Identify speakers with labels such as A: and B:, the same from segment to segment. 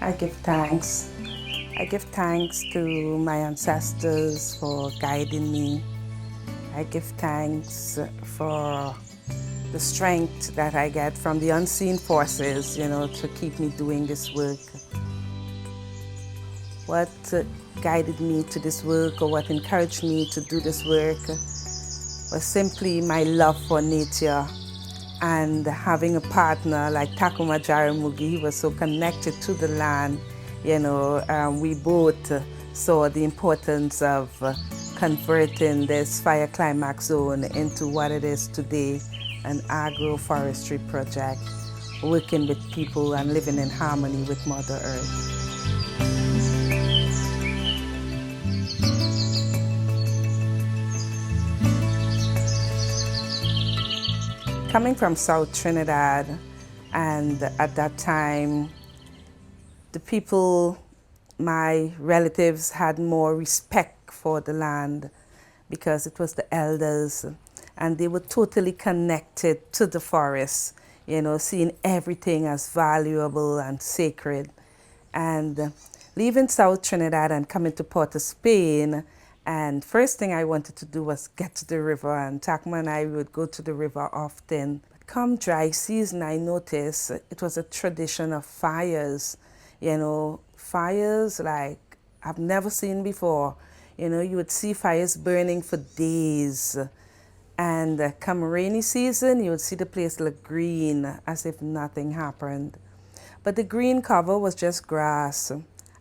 A: I give thanks. I give thanks to my ancestors for guiding me. I give thanks for the strength that I get from the unseen forces, to keep me doing this work. What guided me to this work, or what encouraged me to do this work, was simply my love for nature and having a partner like Akilah Jaramogi. He was so connected to the land. We both saw the importance of converting this fire climax zone into what it is today, an agroforestry project, working with people and living in harmony with Mother Earth. Coming from South Trinidad, and at that time, the people, my relatives, had more respect for the land because it was the elders, and they were totally connected to the forest, seeing everything as valuable and sacred. And leaving South Trinidad and coming to Port of Spain, and first thing I wanted to do was get to the river, and Akilah and I would go to the river often. But come dry season, I noticed it was a tradition of fires, fires like I've never seen before. You would see fires burning for days. And come rainy season, you would see the place look green as if nothing happened. But the green cover was just grass,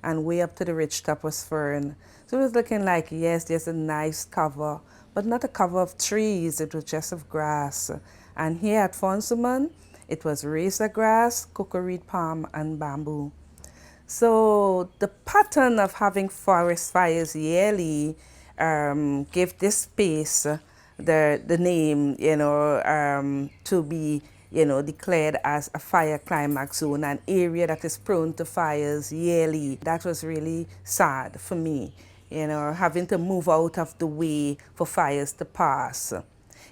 A: and way up to the ridge top was fern. So it was looking like, yes, there's a nice cover, but not a cover of trees, it was just of grass. And here at Fonsuman, it was razor grass, cocoa palm, and bamboo. So the pattern of having forest fires yearly gave this space the name, to be, declared as a fire climax zone, an area that is prone to fires yearly. That was really sad for me, having to move out of the way for fires to pass.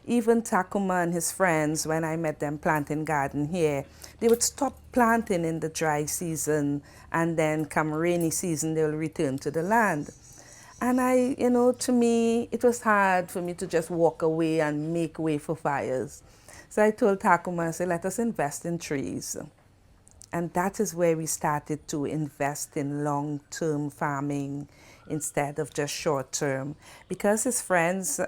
A: Even Akilah and his friends, when I met them planting garden here, they would stop planting in the dry season, and then come rainy season, they'll return to the land. And to me, it was hard for me to just walk away and make way for fires. So I told Akilah, I said, let us invest in trees. And that is where we started to invest in long-term farming instead of just short-term. Because his friends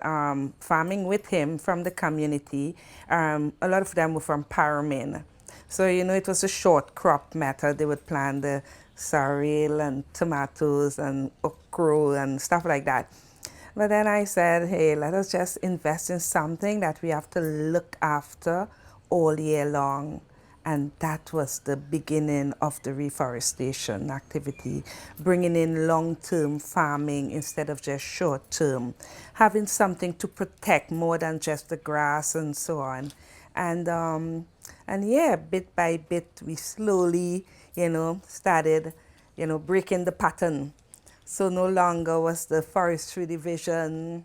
A: farming with him from the community, a lot of them were from Paramin. So, it was a short crop method. They would plant the sorrel and tomatoes and okra and stuff like that. But then I said, hey, let us just invest in something that we have to look after all year long. And that was the beginning of the reforestation activity, bringing in long-term farming instead of just short-term, having something to protect more than just the grass and so on. And yeah, bit by bit, we slowly, started, breaking the pattern. So no longer was the forestry division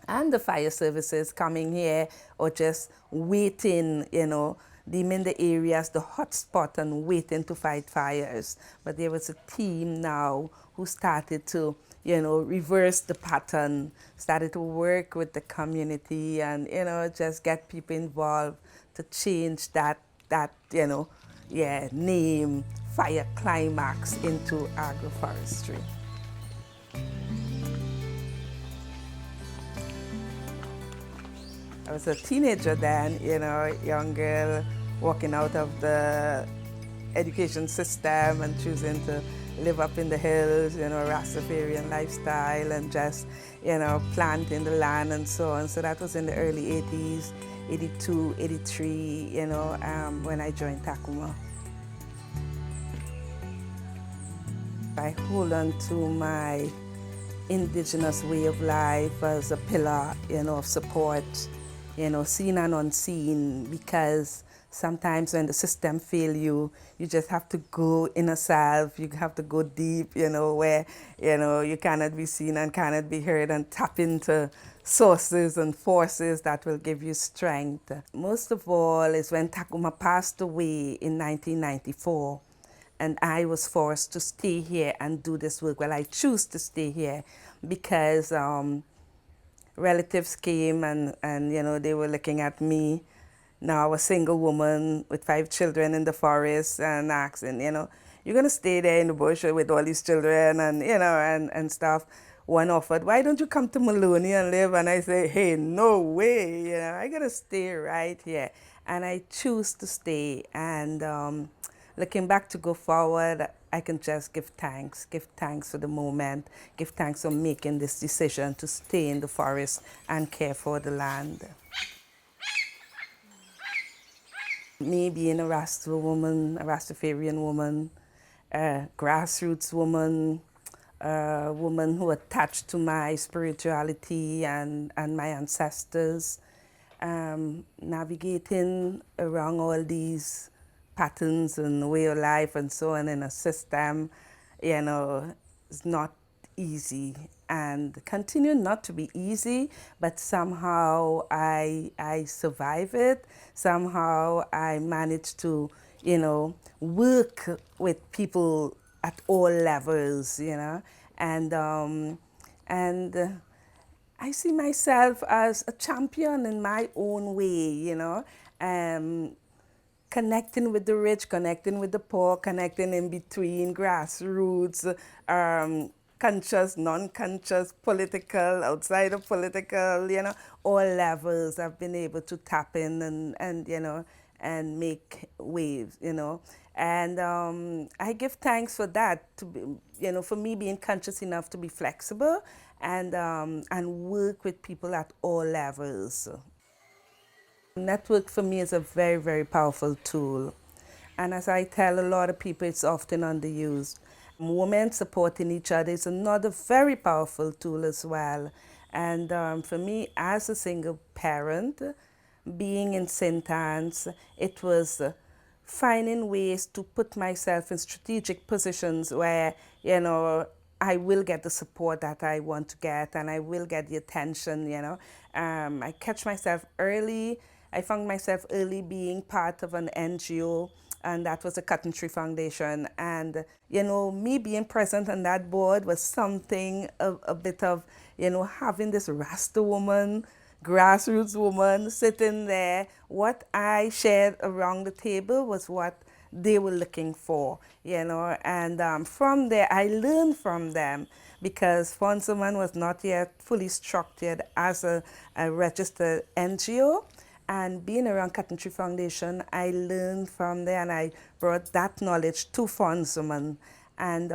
A: and the fire services coming here or just waiting, deeming the areas the hot spot and waiting to fight fires. But there was a team now who started to, reverse the pattern, started to work with the community and, just get people involved to change that name, Fire Climax, into agroforestry. I was a teenager then, young girl walking out of the education system and choosing to live up in the hills, Rastafarian lifestyle and just, planting the land and so on. So that was in the early 80s, 82, 83, when I joined Akilah. I hold on to my indigenous way of life as a pillar, of support, seen and unseen, because sometimes when the system fails you, you just have to go inner self, you have to go deep, where, you cannot be seen and cannot be heard, and tap into sources and forces that will give you strength. Most of all is when Akilah passed away in 1994. and I was forced to stay here and do this work. Well, I choose to stay here because relatives came and you know, they were looking at me, now a single woman with 5 children in the forest, and asking, you know, you're going to stay there in the bush with all these children and, you know, and stuff. One offered, why don't you come to Maloney and live? And I say, hey, no way, you know, I got to stay right here. And I choose to stay. And looking back to go forward, I can just give thanks for the moment, give thanks for making this decision to stay in the forest and care for the land. Me being a Rasta woman, a Rastafarian woman, a grassroots woman, a woman who attached to my spirituality and my ancestors, navigating around all these patterns and way of life and so on in a system, you know, is not easy and continue not to be easy, but somehow I survive it. Somehow I manage to, you know, work with people at all levels, you know, and I see myself as a champion in my own way, you know, connecting with the rich, connecting with the poor, connecting in between, grassroots, conscious, non-conscious, political, outside of political, you know, all levels I've been able to tap in and you know, and make waves, you know. And I give thanks for that, to be, you know, for me being conscious enough to be flexible and work with people at all levels. Network for me is a very, very powerful tool. And as I tell a lot of people, it's often underused. Women supporting each other is another very powerful tool as well. And for me, as a single parent, being in St. Anne's, it was finding ways to put myself in strategic positions where, you know, I will get the support that I want to get and I will get the attention, you know. I catch myself early. I found myself early being part of an NGO, and that was the Cotton Tree Foundation. And, you know, me being present on that board was something, a bit of, you know, having this Rasta woman, grassroots woman sitting there. What I shared around the table was what they were looking for, you know, and from there I learned from them, because Fonsuman was not yet fully structured as a registered NGO. And being around Cotton Tree Foundation, I learned from there and I brought that knowledge to Fonsuman. And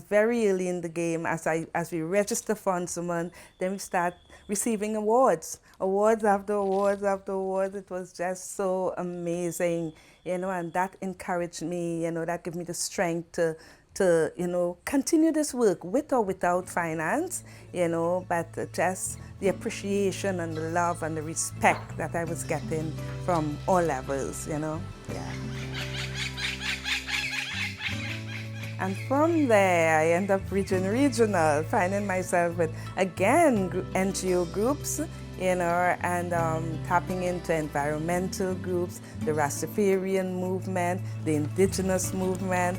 A: very early in the game, as we register Fonsuman, then we start receiving awards after awards after awards. It was just so amazing, you know, and that encouraged me, you know, that gave me the strength to, you know, continue this work with or without finance, you know, but just the appreciation and the love and the respect that I was getting from all levels, you know, yeah. And from there, I end up regional, finding myself with, again, NGO groups, you know, and tapping into environmental groups, the Rastafarian movement, the indigenous movement.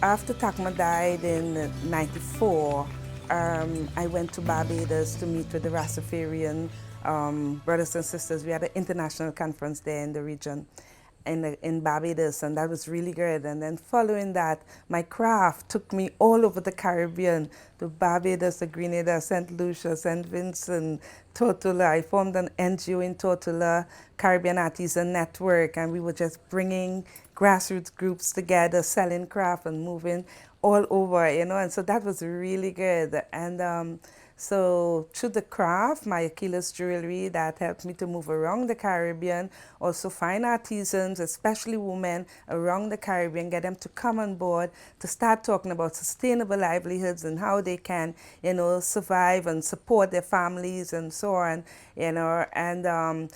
A: After Takma died in '94, I went to Barbados to meet with the Rastafarian brothers and sisters. We had an international conference there in the region, in Barbados, and that was really good. And then following that, my craft took me all over the Caribbean, to Barbados, to Grenada, St. Lucia, St. Vincent, Tortola. I formed an NGO in Tortola, Caribbean Artisan Network, and we were just bringing grassroots groups together, selling craft and moving all over, you know, and so that was really good. And so through the craft, my Akilah's jewelry, that helped me to move around the Caribbean, also find artisans, especially women around the Caribbean, get them to come on board to start talking about sustainable livelihoods and how they can, you know, survive and support their families and so on, you know, and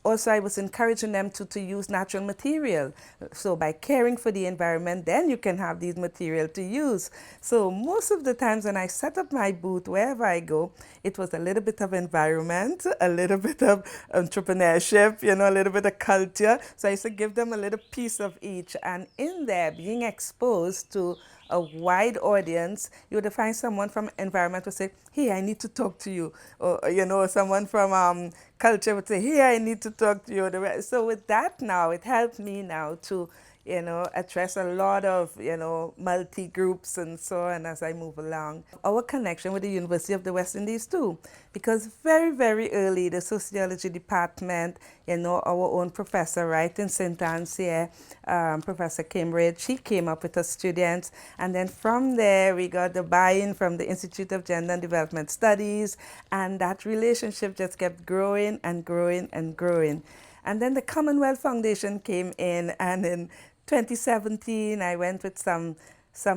A: also I was encouraging them to use natural material. So by caring for the environment, then you can have these material to use. So most of the times when I set up my booth, wherever I go, it was a little bit of environment, a little bit of entrepreneurship, you know, a little bit of culture. So I used to give them a little piece of each. And in there, being exposed to a wide audience, you would find someone from environment would say, hey, I need to talk to you. Or, you know, someone from culture would say, hey, I need to talk to you. So with that now, it helped me now to, you know, address a lot of, you know, multi-groups and so on as I move along. Our connection with the University of the West Indies too, because very, very early, the sociology department, you know, our own professor, right, in St. Anne's here, Professor Cambridge, she came up with her students. And then from there, we got the buy-in from the Institute of Gender and Development Studies. And that relationship just kept growing and growing and growing. And then the Commonwealth Foundation came in, and in 2017, I went with some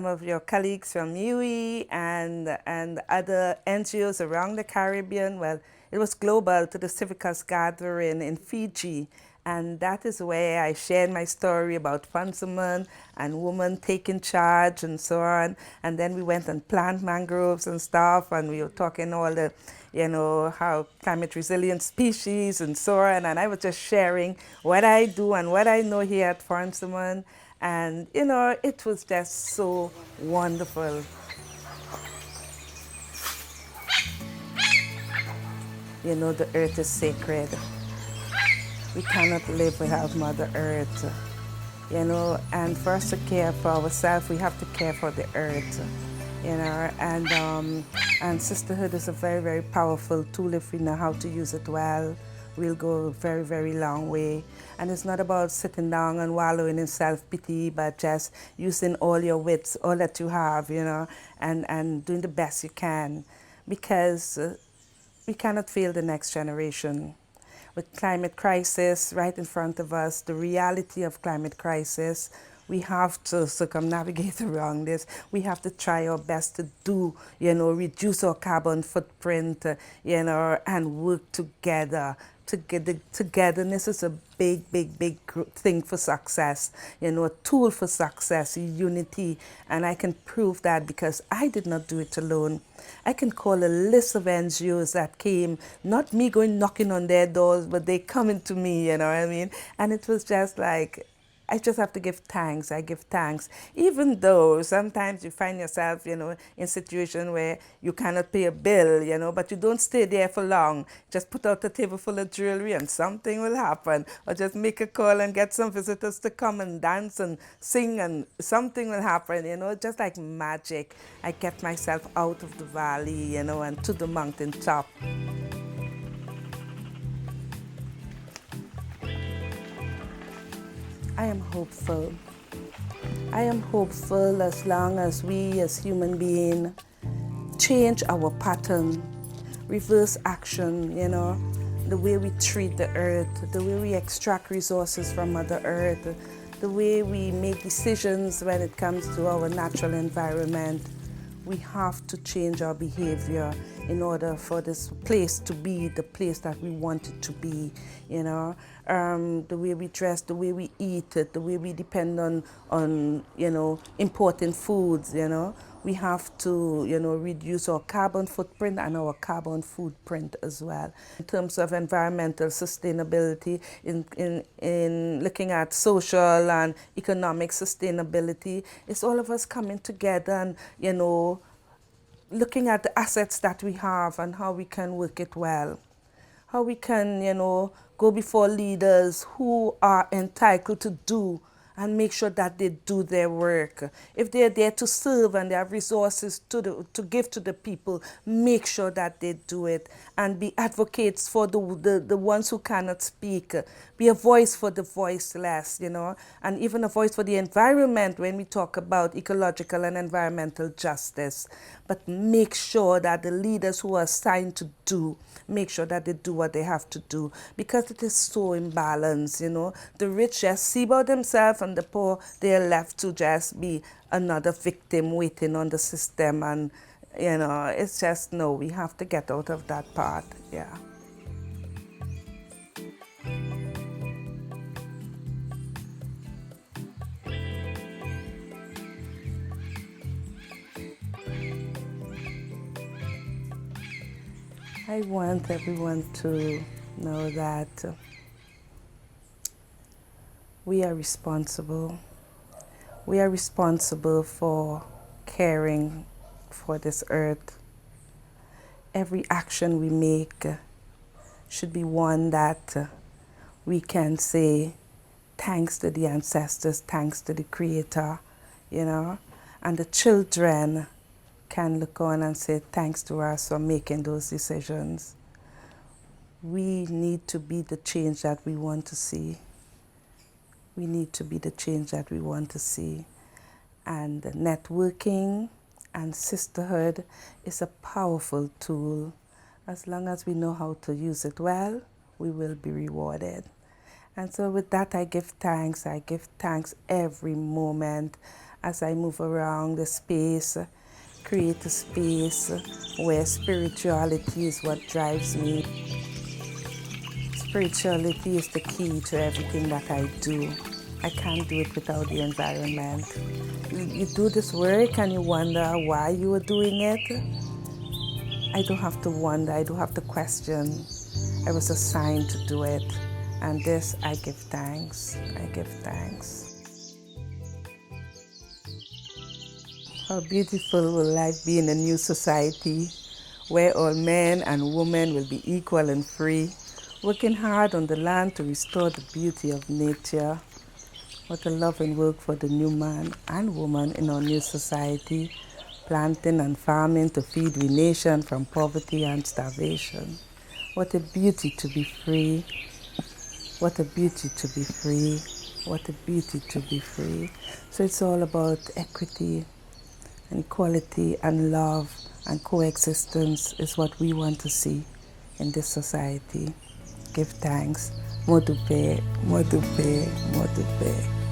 A: of your colleagues from UE and other NGOs around the Caribbean. Well, it was global, to the Civicus gathering in Fiji. And that is where I shared my story about fundament and women taking charge and so on. And then we went and planted mangroves and stuff, and we were talking all the, you know, how climate resilient species and so on. And I was just sharing what I do and what I know here at Fundament. And, you know, it was just so wonderful. You know, the earth is sacred. We cannot live without Mother Earth, you know, and for us to care for ourselves, we have to care for the earth, you know, and sisterhood is a very, very powerful tool if we know how to use it well. We'll go a very, very long way. And it's not about sitting down and wallowing in self-pity, but just using all your wits, all that you have, you know, and doing the best you can, because we cannot fail the next generation. With climate crisis right in front of us, the reality of climate crisis, we have to circumnavigate around this. We have to try our best to do, you know, reduce our carbon footprint, you know, and work together. Togetherness is a big, big, big thing for success, you know, a tool for success, unity. And I can prove that because I did not do it alone. I can call a list of NGOs that came, not me going knocking on their doors, but they coming to me, you know what I mean? And it was just like, I just have to give thanks. I give thanks. Even though sometimes you find yourself, you know, in a situation where you cannot pay a bill, you know, but you don't stay there for long. Just put out a table full of jewelry and something will happen. Or just make a call and get some visitors to come and dance and sing and something will happen, you know, just like magic. I kept myself out of the valley, you know, and to the mountain top. I am hopeful. I am hopeful as long as we as human beings change our pattern, reverse action, you know, the way we treat the earth, the way we extract resources from Mother Earth, the way we make decisions when it comes to our natural environment. We have to change our behavior in order for this place to be the place that we want it to be, you know. The way we dress, the way we eat it, the way we depend on you know, importing foods, you know. We have to, you know, reduce our carbon footprint and our carbon footprint as well. In terms of environmental sustainability, in looking at social and economic sustainability, it's all of us coming together and, you know, looking at the assets that we have and how we can work it well. How we can, you know, go before leaders who are entitled to do and make sure that they do their work. If they're there to serve and they have resources to give to the people, make sure that they do it and be advocates for the ones who cannot speak. Be a voice for the voiceless, you know, and even a voice for the environment when we talk about ecological and environmental justice. But make sure that the leaders who are assigned to do, make sure that they do what they have to do, because it is so imbalanced, you know. The rich just see about themselves and the poor, they are left to just be another victim waiting on the system. And, you know, it's just, no, we have to get out of that part, yeah. I want everyone to know that we are responsible. We are responsible for caring for this earth. Every action we make should be one that we can say thanks to the ancestors, thanks to the Creator, you know, and the children can look on and say thanks to us for making those decisions. We need to be the change that we want to see. We need to be the change that we want to see. And networking and sisterhood is a powerful tool. As long as we know how to use it well, we will be rewarded. And so with that, I give thanks. I give thanks every moment as I move around the space, create a space where spirituality is what drives me. Spirituality is the key to everything that I do. I can't do it without the environment. You do this work and you wonder why you are doing it. I don't have to wonder, I don't have to question. I was assigned to do it. And this, I give thanks. I give thanks. How beautiful will life be in a new society where all men and women will be equal and free, working hard on the land to restore the beauty of nature. What a loving work for the new man and woman in our new society, planting and farming to feed the nation from poverty and starvation. What a beauty to be free. What a beauty to be free. What a beauty to be free. So it's all about equity and equality and love and coexistence is what we want to see in this society. Give thanks. Modupe, modupe, modupe.